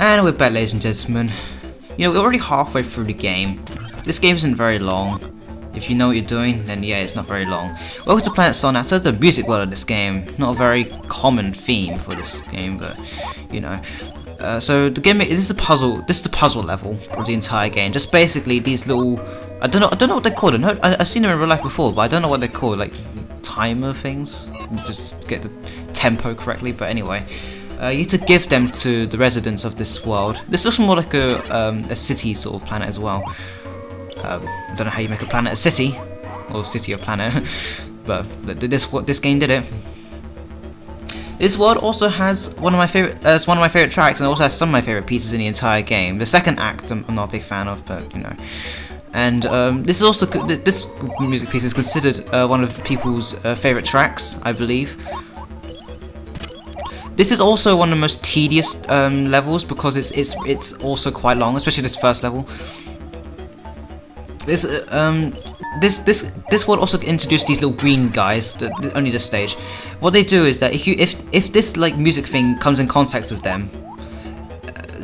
And we're back, ladies and gentlemen. You know, we're already halfway through the game. This game isn't very long. If you know what you're doing, then yeah, it's not very long. Welcome to Planet Sonata, the music world of this game. Not a very common theme for this game, but you know. So the game, this is a puzzle. This is the puzzle level of the entire game. Just basically these little, I don't know what they're called. I've seen them in real life before, but I don't know what they're called. Like timer things, just get the tempo correctly. But anyway. You need to give them to the residents of this world. This looks more like a city sort of planet as well. I don't know how you make a planet a city, or city a planet, but this game did it. This world also has one of my favorite tracks, and also has some of my favorite pieces in the entire game. The second act, I'm not a big fan of, but you know. And this music piece is considered one of people's favorite tracks, I believe. This is also one of the most tedious levels because it's also quite long, especially this first level. This world also introduced these little green guys. Only this stage. What they do is that if this like music thing comes in contact with them,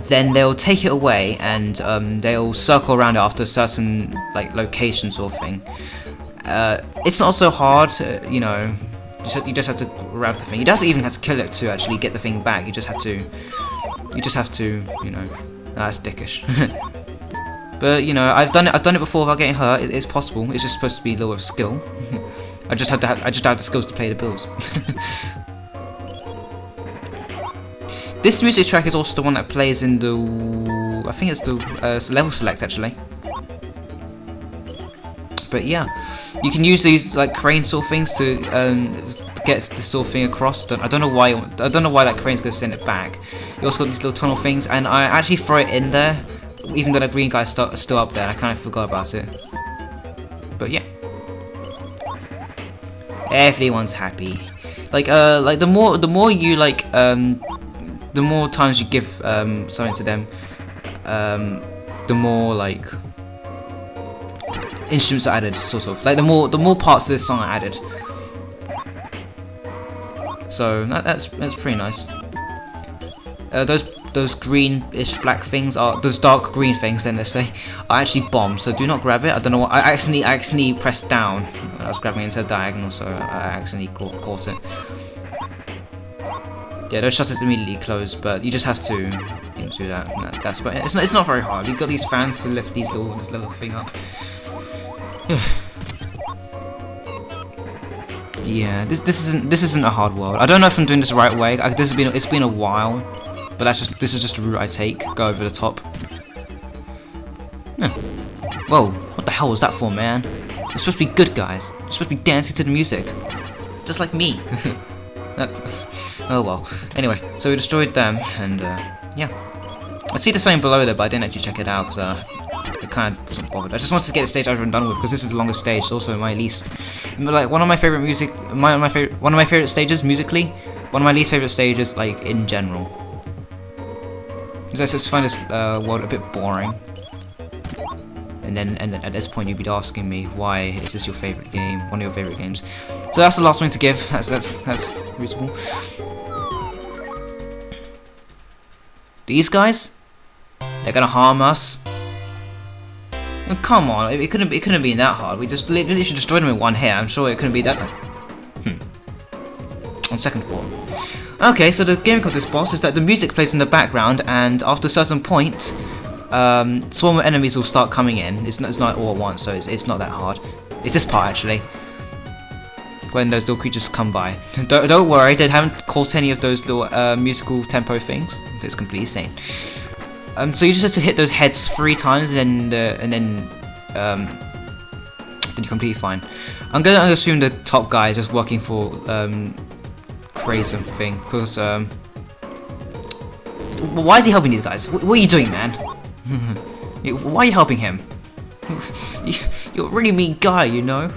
then they'll take it away and they'll circle around it after a certain like location sort of thing. It's not so hard, you know. You just have to grab the thing. You don't even have to kill it to actually get the thing back. You just have to, you know. That's dickish. But you know, I've done it before without getting hurt. It's possible. It's just supposed to be a little of skill. I just have the skills to pay the bills. This music track is also the one that plays in the, I think it's the level select actually. But yeah, you can use these like crane sort of things to get this sort of thing across. I don't know why that crane's gonna send it back. You also got these little tunnel things, and I actually throw it in there, even though the green guy's still up there. I kind of forgot about it. But yeah, everyone's happy. Like the more you like the more times you give something to them, the more like instruments are added, sort of. Like the more parts of this song are added. So that's pretty nice. Those greenish black things are those dark green things. Then let's say are actually bombs. So do not grab it. I don't know what I accidentally pressed down. I was grabbing it instead of diagonal, so I accidentally caught it. Yeah, those shutters immediately close, but you just have to do that. That's but it's not very hard. You've got these fans to lift this little thing up. Yeah, this isn't a hard world. I don't know if I'm doing this the right way. It's been a while, but this is just the route I take. Go over the top. Yeah. Whoa, what the hell was that for, man? You're supposed to be good guys. You're supposed to be dancing to the music, just like me. Oh well. Anyway, so we destroyed them, and yeah. I see the sign below there, but I didn't actually check it out because I kind of wasn't bothered. I just wanted to get the stage over and done with because this is the longest stage. It's also my least, like one of my favorite stages musically. One of my least favorite stages, like in general. Because I just find this world a bit boring. And then at this point you'd be asking me, why is this your favorite game? One of your favorite games. So that's the last one to give. That's reasonable. These guys, they're gonna harm us. Oh, come on, it couldn't have been that hard. We just literally destroyed them in one hit. I'm sure it couldn't be that. On second thought. Okay, so the gimmick of this boss is that the music plays in the background, and after a certain point, swarm of enemies will start coming in. It's not all at once, so it's not that hard. It's this part actually, when those little creatures come by. Don't worry, they haven't caught any of those little musical tempo things. It's completely insane. So you just have to hit those heads 3 times, and then you're completely fine. I'm gonna assume the top guy is just working for crazy thing, because why is he helping these guys? What are you doing, man? Why are you helping him? You're a really mean guy, you know.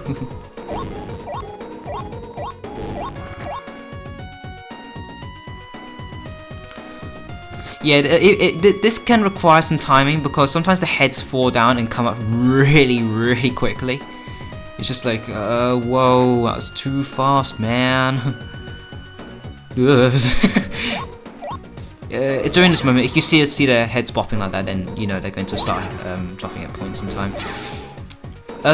Yeah, this can require some timing because sometimes the heads fall down and come up really quickly. It's just like, whoa, that was too fast, man. during this moment, if you see their heads bopping like that, then you know they're going to start dropping at points in time.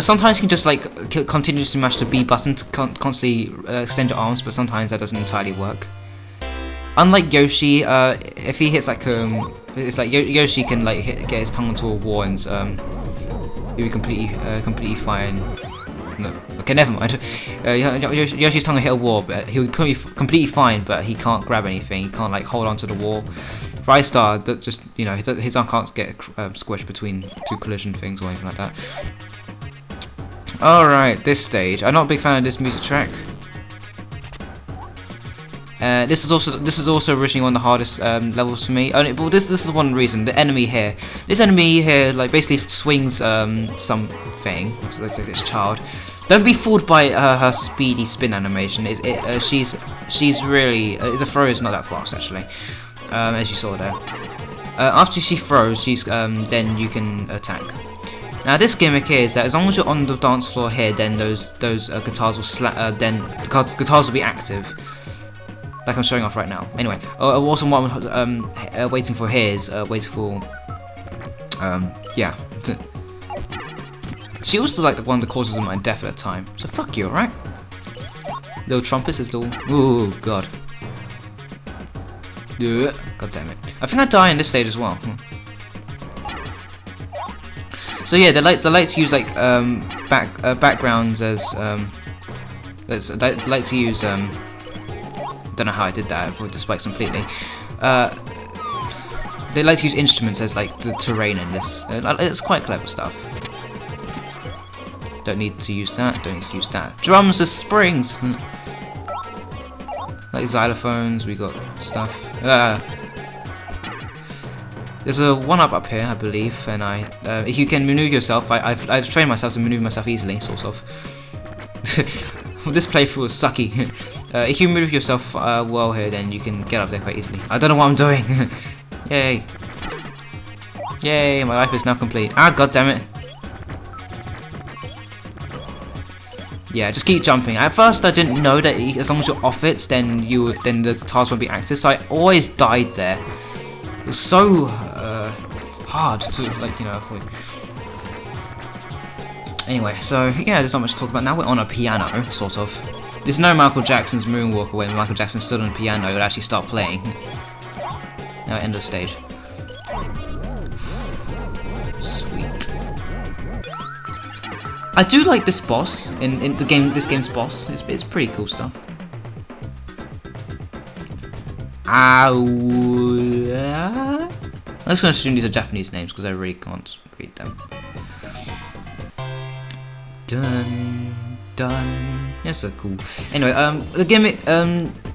Sometimes you can just like continuously mash the B button to constantly extend your arms, but sometimes that doesn't entirely work. Unlike Yoshi, if he hits like it's like Yoshi can like get his tongue into a wall and he'll be completely fine. No, okay, never mind. Yoshi's tongue will hit a wall, but he'll be completely fine, but he can't grab anything. He can't like hold onto the wall. Ristar, that just his arm can't get squished between two collision things or anything like that. All right, this stage. I'm not a big fan of this music track. This is also originally one of the hardest levels for me. Well, this is one reason. The enemy here. This enemy here, like, basically swings something. Looks like this child. Don't be fooled by her speedy spin animation. She's really the throw is not that fast actually, as you saw there. After she throws, then you can attack. Now this gimmick here is that as long as you're on the dance floor here, then those guitars will guitars will be active. Like I'm showing off right now. Anyway, also what I'm waiting for here is yeah. She was like one of the causes of my death at the time. So fuck you, alright? Little trumpets is still. Ooh, god. God damn it. I think I die in this stage as well. So yeah, they like to use like backgrounds as they like to use don't know how I did that. I displaced completely. They like to use instruments as like the terrain in this. It's quite clever stuff. Don't need to use that. Don't need to use that. Drums as springs. Like xylophones, we got stuff. There's a one-up up here, I believe, and if you can maneuver yourself, I've trained myself to maneuver myself easily, sort of. This playthrough was sucky. If you move yourself well here, then you can get up there quite easily. I don't know what I'm doing. Yay! Yay! My life is now complete. Ah, god damn it! Yeah, just keep jumping. At first, I didn't know that as long as you're off it, then the task won't be active. So I always died there. It was so hard to avoid. Anyway, so yeah, there's not much to talk about now. We're on a piano, sort of. There's no Michael Jackson's Moonwalker when Michael Jackson stood on a piano. It would actually start playing. Now end of stage. Sweet. I do like this boss in the game. This game's boss. It's pretty cool stuff. Ow. I'm just gonna assume these are Japanese names because I really can't read them. Dun dun. Yes, so cool. Anyway, the gimmick.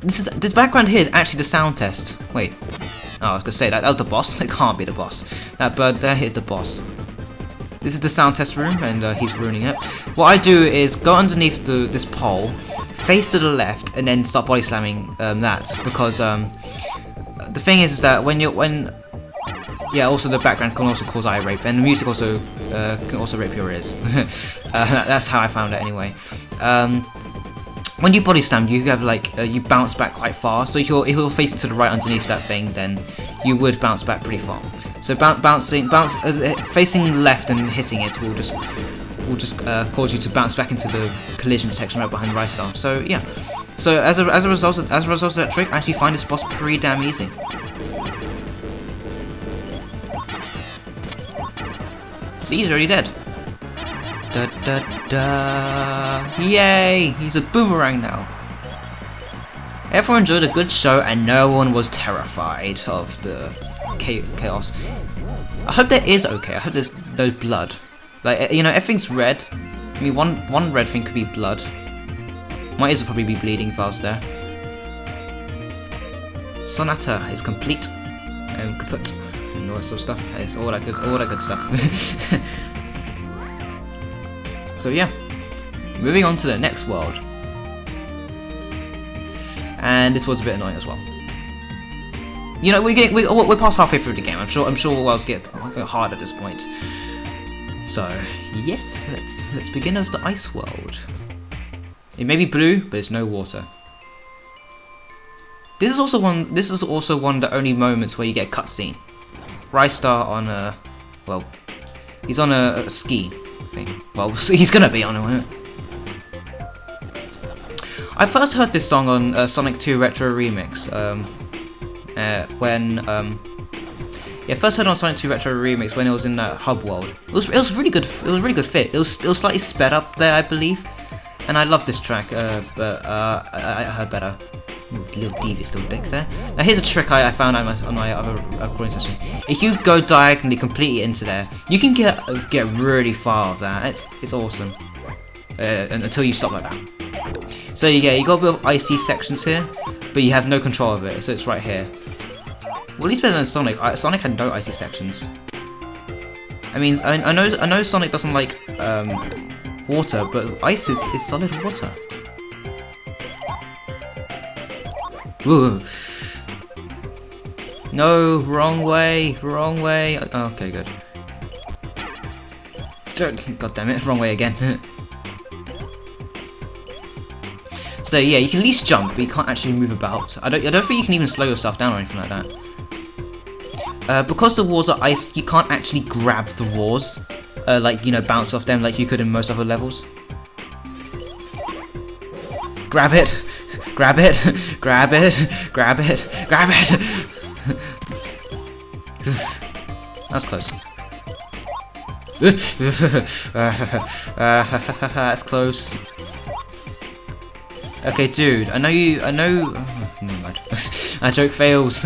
This background here is actually the sound test. Wait. Oh, I was gonna say that was the boss. It can't be the boss. That bird there is the boss. This is the sound test room, and he's ruining it. What I do is go underneath this pole, face to the left, and then start body slamming that because the thing is that yeah, also the background can also cause eye rape, and the music also can also rape your ears. That's how I found it anyway. When you body slam, you have like you bounce back quite far. So if you're facing to the right underneath that thing, then you would bounce back pretty far. So facing left and hitting it will just cause you to bounce back into the collision detection right behind Ristar. So yeah. So as a result of that trick, I actually find this boss pretty damn easy. See, he's already dead. Da da da! Yay! He's a boomerang now. Everyone enjoyed a good show, and no one was terrified of the chaos. I hope that is okay. I hope there's no blood. Like everything's red. I mean, one red thing could be blood. My ears will probably be bleeding if I was there. Sonata is complete and kaput. And all that sort of stuff. It's all that good stuff. So yeah, moving on to the next world, and this was a bit annoying as well. You know, we're past halfway through the game. I'm sure worlds get hard at this point. So yes, let's begin with the ice world. It may be blue, but it's no water. This is also one. This is also one of the only moments where you get a cutscene. Ristar on a, well, he's on a ski thing. Well, he's gonna be on it. I first heard this song on Sonic 2 Retro Remix. Yeah, first heard on Sonic 2 Retro Remix when it was in that hub world. It was really good. It was a really good fit. It was slightly sped up there, I believe, and I love this track. But I heard better. Ooh, little devious little dick there. Now here's a trick I found out on my other recording session. If you go diagonally completely into there, you can get really far with that. It's awesome. Until you stop like that. So yeah, you got a bit of icy sections here, but you have no control of it. So it's right here. Well, at least better than Sonic. Sonic had no icy sections. I mean, I know Sonic doesn't like water, but ice is solid water. Ooh. No, wrong way, wrong way. Okay, good. God damn it, wrong way again. So yeah, you can at least jump, but you can't actually move about. I don't think you can even slow yourself down or anything like that. Because the walls are ice, you can't actually grab the walls, like, you know, bounce off them like you could in most other levels. Grab it! Grab it! Grab it! Grab it! Grab it! That's close. That's close. Okay, dude, I know. Oh, never mind. Our joke fails.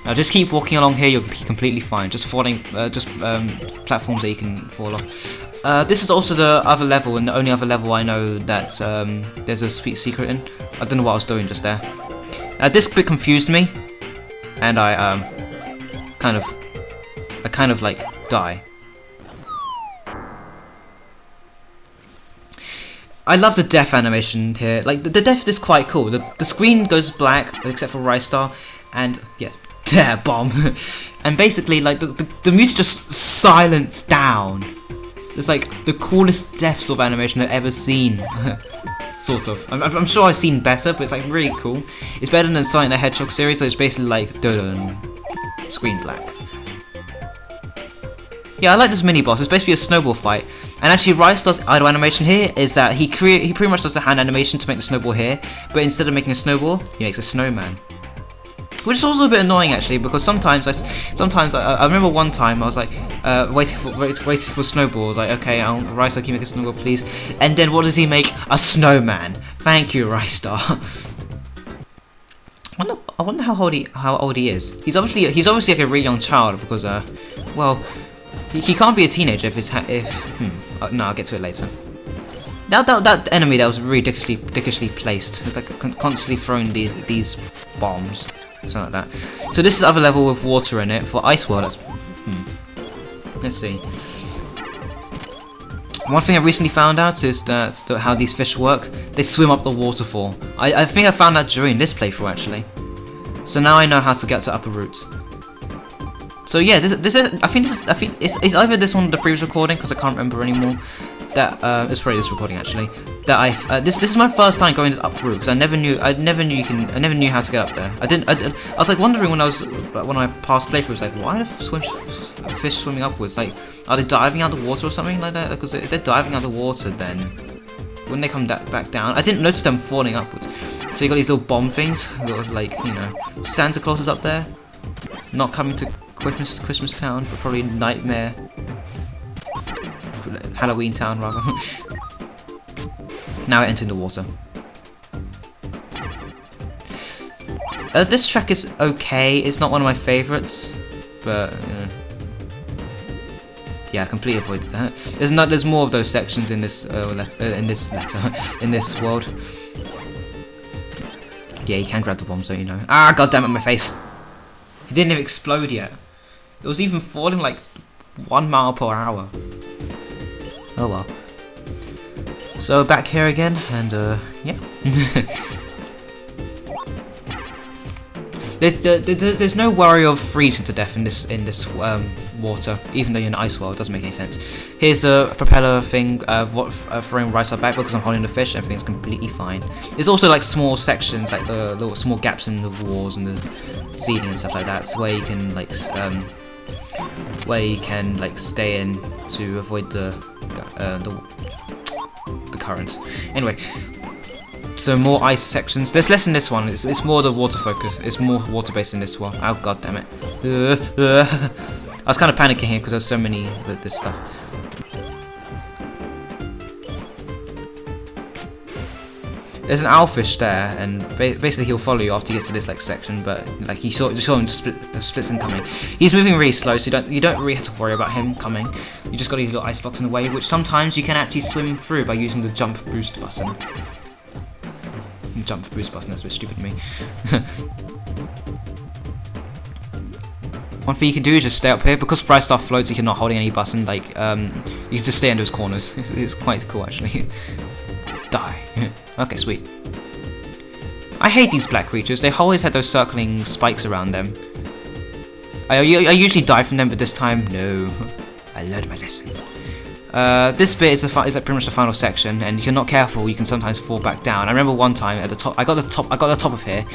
Now just keep walking along here. You'll be completely fine. Just falling, platforms that you can fall off. This is also the other level, and the only other level I know that there's a sweet secret in. I don't know what I was doing just there. This bit confused me, and I kind of like die. I love the death animation here. Like the death is quite cool. The screen goes black except for Ristar, and yeah, bomb. And basically, like the music just silenced down. It's like the coolest death sort of animation I've ever seen. Sort of. I'm sure I've seen better, but it's like really cool. It's better than Sonic the Hedgehog series, so it's basically like dun, screen black. Yeah, I like this mini boss. It's basically a snowball fight, and actually Ristar's idle animation here is that he pretty much does the hand animation to make the snowball here, but instead of making a snowball, he makes a snowman. Which is also a bit annoying actually, because sometimes I remember one time I was like waiting for snowballs, like okay, Ristar, can you make a snowball please? And then what does he make? A snowman. Thank you, Ristar. I wonder how old he is. He's obviously like a really young child because well, he can't be a teenager no, I'll get to it later. That enemy that was really ridiculously placed. It's like constantly throwing these bombs. Something like that. So this is the other level with water in it for Ice World. Let's see. One thing I recently found out is that how these fish work. They swim up the waterfall. I think I found that during this playthrough actually. So now I know how to get to upper routes. So yeah, this is I think it's either this one or the previous recording because I can't remember anymore. That it's probably this recording actually. That this is my first time going up route because I never knew how to get up there. I was like wondering when I was one of my past playthroughs, like why are fish swimming upwards? Like are they diving out of the water or something like that? Because if they're diving out of the water, then wouldn't they come back down? I didn't notice them falling upwards. So you got these little bomb things, little, like, you know, Santa Claus is up there, not coming to Christmas Town, but probably Nightmare. Halloween Town, rather. Now I enter in the water. This track is okay. It's not one of my favourites, but yeah, I completely avoided that. There's more of those sections in this in this world. Yeah, you can grab the bombs, don't you know? Ah, goddamn it, my face! It didn't even explode yet. It was even falling like 1 mile per hour. Oh well. So back here again, and yeah. There's no worry of freezing to death in this water, even though you're in an ice world. It doesn't make any sense. Here's a propeller thing, throwing Ristar back because I'm holding the fish. Everything's completely fine. There's also like small sections, like the little small gaps in the walls and the ceiling and stuff like that, so where you can like stay in to avoid the current. Anyway. So more ice sections. There's less in this one. It's more the water focus. It's more water based in this one. Oh god damn it! I was kind of panicking here because there's so many of this stuff. There's an owlfish there, and basically he'll follow you after you get to this like section. But like you saw him splits and coming. He's moving really slow, so you don't really have to worry about him coming. You just got these little ice blocks in the way, which sometimes you can actually swim through by using the jump boost button. Jump boost button, that's a bit stupid to me. One thing you can do is just stay up here. Because Ristar floats if you're not holding any button, like, you can just stay in those corners. It's quite cool, actually. Die. Okay, sweet. I hate these black creatures. They always had those circling spikes around them. I usually die from them, but this time, no. I learned my lesson. This bit is like pretty much the final section, and if you're not careful, you can sometimes fall back down. I remember one time at the top, I got the top of here,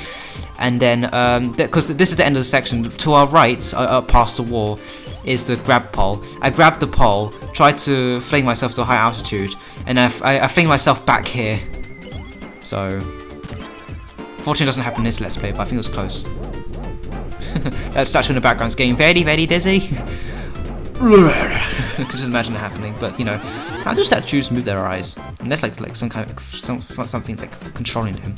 and then because this is the end of the section, to our right, past the wall, is the grab pole. I grabbed the pole, tried to fling myself to a high altitude, and I flinged myself back here. So, fortunately, it doesn't happen in this Let's Play, but I think it was close. That statue in the background is getting very, very dizzy. I can just imagine it happening, but you know, how do statues move their eyes? Unless like some kind of something like controlling them.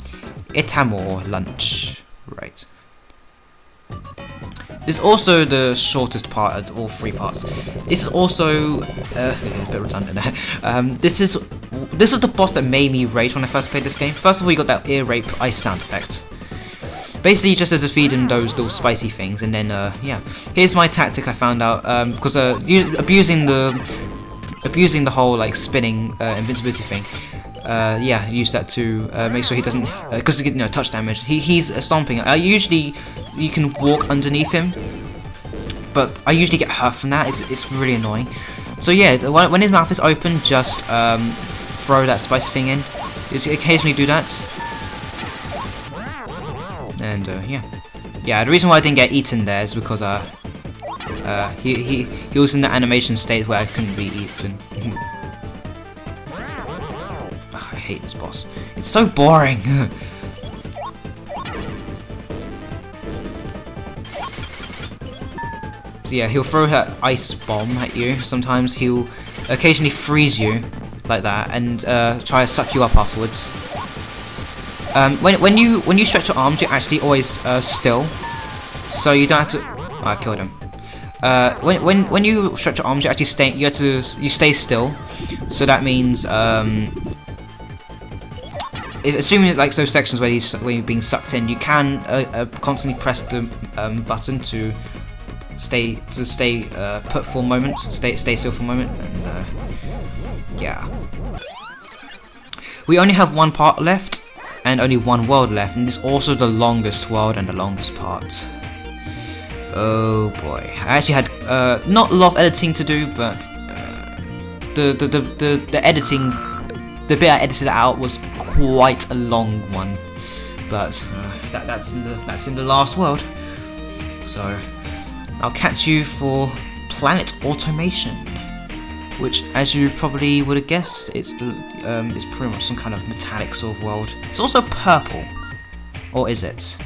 Itamor lunch, right? This is also the shortest part of all three parts. This is also a bit redundant there. This is the boss that made me rage when I first played this game. First of all, you got that ear rape ice sound effect. Basically, just as a feed in those little spicy things, and then yeah. Here's my tactic I found out because abusing the whole like spinning invincibility thing. Yeah, use that to make sure he doesn't because you know touch damage. He's stomping. Usually you can walk underneath him, but I usually get hurt from that. It's really annoying. So yeah, when his mouth is open, just throw that spicy thing in. Just occasionally do that. And yeah. The reason why I didn't get eaten there is because he was in the animation state where I couldn't be eaten. Ugh, I hate this boss. It's so boring. So yeah, he'll throw that ice bomb at you. Sometimes he'll occasionally freeze you like that and try to suck you up afterwards. When you stretch your arms, you're actually always still, so you don't have to. Oh, I killed him. When you stretch your arms, you actually you stay still. So that means assuming like those sections where you're being sucked in, you can constantly press the button to stay put for a moment, stay still for a moment, and yeah. We only have one part left. And only one world left, and it's also the longest world and the longest part. Oh boy, I actually had not a lot of editing to do, but the editing, the bit I edited out was quite a long one. But that's in the last world. So I'll catch you for Planet Automation, which, as you probably would have guessed, it's pretty much some kind of metallic sort of world. It's also purple, or is it?